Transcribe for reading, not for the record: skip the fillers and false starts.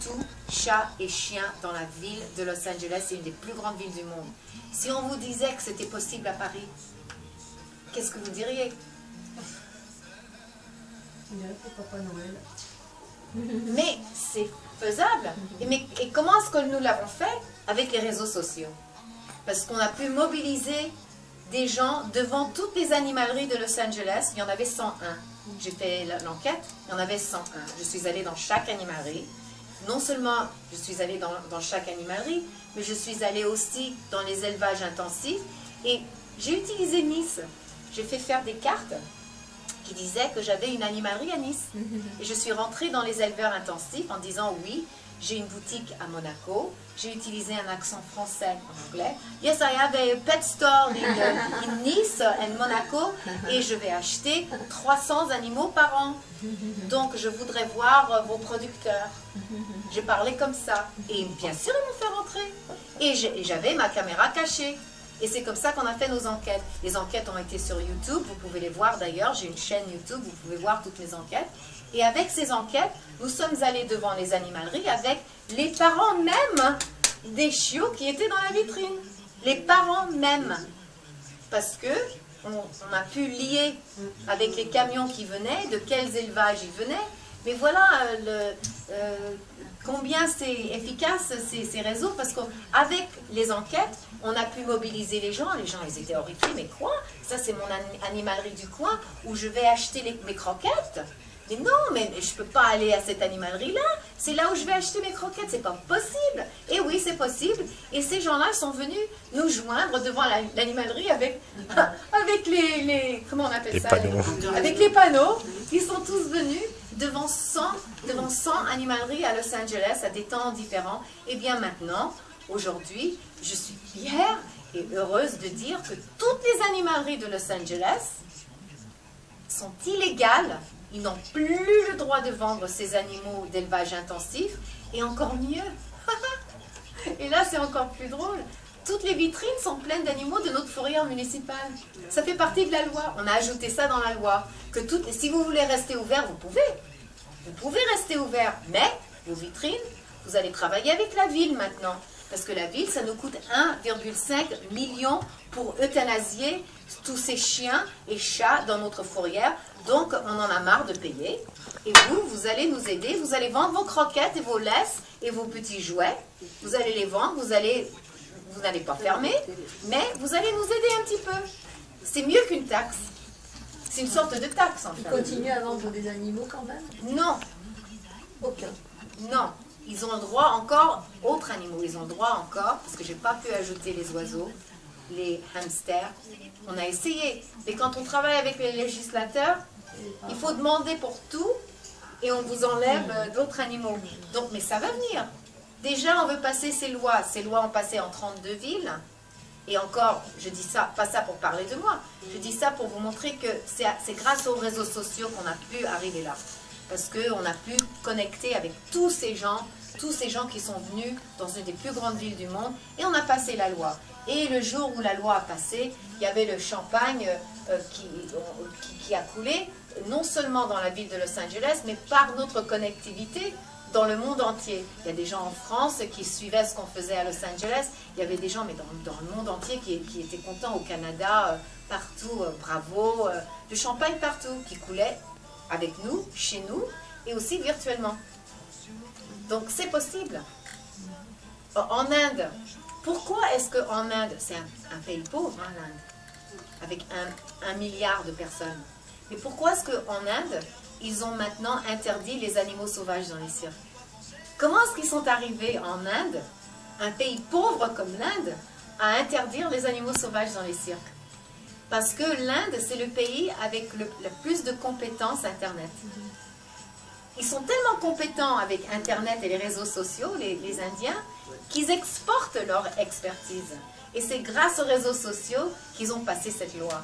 tout chat et chien dans la ville de Los Angeles. C'est une des plus grandes villes du monde. Si on vous disait que c'était possible à Paris, qu'est-ce que vous diriez? Papa Noël. Mais c'est faisable. Et comment est-ce que nous l'avons fait? Avec les réseaux sociaux. Parce qu'on a pu mobiliser des gens devant toutes les animaleries de Los Angeles. Il y en avait 101. J'ai fait l'enquête, il y en avait 101. Je suis allée dans chaque animalerie. Non seulement je suis allée dans chaque animalerie, mais je suis allée aussi dans les élevages intensifs. Et j'ai utilisé Nice. J'ai fait faire des cartes qui disaient que j'avais une animalerie à Nice. Et je suis rentrée dans les éleveurs intensifs en disant oui, j'ai une boutique à Monaco. J'ai utilisé un accent français en anglais. Yes, I have a pet store in Nice and Monaco. Et je vais acheter 300 animaux par an. Donc, je voudrais voir vos producteurs. J'ai parlé comme ça. Et bien sûr, ils m'ont fait rentrer. Et j'avais ma caméra cachée. Et c'est comme ça qu'on a fait nos enquêtes. Les enquêtes ont été sur YouTube. Vous pouvez les voir d'ailleurs. J'ai une chaîne YouTube. Vous pouvez voir toutes mes enquêtes. Et avec ces enquêtes, nous sommes allés devant les animaleries avec les parents même des chiots qui étaient dans la vitrine. Les parents même. Parce que on a pu lier avec les camions qui venaient, de quels élevages ils venaient. Mais voilà combien c'est efficace ces réseaux, parce qu'avec les enquêtes, on a pu mobiliser les gens. Les gens, ils étaient horrifiés. Mais quoi? Ça, c'est mon animalerie du coin où je vais acheter mes croquettes. Mais non, mais je ne peux pas aller à cette animalerie-là. C'est là où je vais acheter mes croquettes. C'est pas possible. Et oui, c'est possible. Et ces gens-là sont venus nous joindre devant l'animalerie avec les comment on appelle ça? Avec les panneaux. Ils sont tous venus devant 100 animaleries à Los Angeles à des temps différents. Et bien maintenant, aujourd'hui, je suis fière et heureuse de dire que toutes les animaleries de Los Angeles sont illégales. Ils n'ont plus le droit de vendre ces animaux d'élevage intensif. Et encore mieux, et là c'est encore plus drôle, toutes les vitrines sont pleines d'animaux de notre fourrière municipale. Ça fait partie de la loi. On a ajouté ça dans la loi. Que si vous voulez rester ouvert, vous pouvez. Vous pouvez rester ouvert. Mais vos vitrines, vous allez travailler avec la ville maintenant. Parce que la ville, ça nous coûte 1,5 million pour euthanasier tous ces chiens et chats dans notre fourrière. Donc, on en a marre de payer. Et vous allez nous aider. Vous allez vendre vos croquettes et vos laisses et vos petits jouets. Vous allez les vendre. Vous n'allez pas fermer, mais vous allez nous aider un petit peu. C'est mieux qu'une taxe. C'est une sorte de taxe, en fait. Ils continuent à vendre des animaux quand même? Non. Aucun. Non. Ils ont le droit encore, autres animaux, ils ont le droit encore, parce que je n'ai pas pu ajouter les oiseaux, les hamsters. On a essayé. Mais quand on travaille avec les législateurs, il faut demander pour tout et on vous enlève d'autres animaux. Donc, mais ça va venir. Déjà, on veut passer ces lois. Ces lois ont passé en 32 villes. Et encore, je dis ça, pas ça pour parler de moi. Je dis ça pour vous montrer que c'est grâce aux réseaux sociaux qu'on a pu arriver là. Parce qu'on a pu connecter avec tous ces gens qui sont venus dans une des plus grandes villes du monde. Et on a passé la loi. Et le jour où la loi a passé, il y avait le champagne qui a coulé, non seulement dans la ville de Los Angeles, mais par notre connectivité dans le monde entier. Il y a des gens en France qui suivaient ce qu'on faisait à Los Angeles. Il y avait des gens, mais dans le monde entier, qui étaient contents, au Canada, partout, bravo. Du champagne partout, qui coulait avec nous, chez nous, et aussi virtuellement. Donc c'est possible. En Inde, pourquoi est-ce qu'en Inde, c'est un pays pauvre, hein, l'Inde, avec 1 milliard de personnes, mais pourquoi est-ce qu'en Inde, ils ont maintenant interdit les animaux sauvages dans les cirques? Comment est-ce qu'ils sont arrivés en Inde, un pays pauvre comme l'Inde, à interdire les animaux sauvages dans les cirques? Parce que l'Inde, c'est le pays avec le plus de compétences Internet. Ils sont tellement compétents avec Internet et les réseaux sociaux, les Indiens, qu'ils exportent leur expertise. Et c'est grâce aux réseaux sociaux qu'ils ont passé cette loi.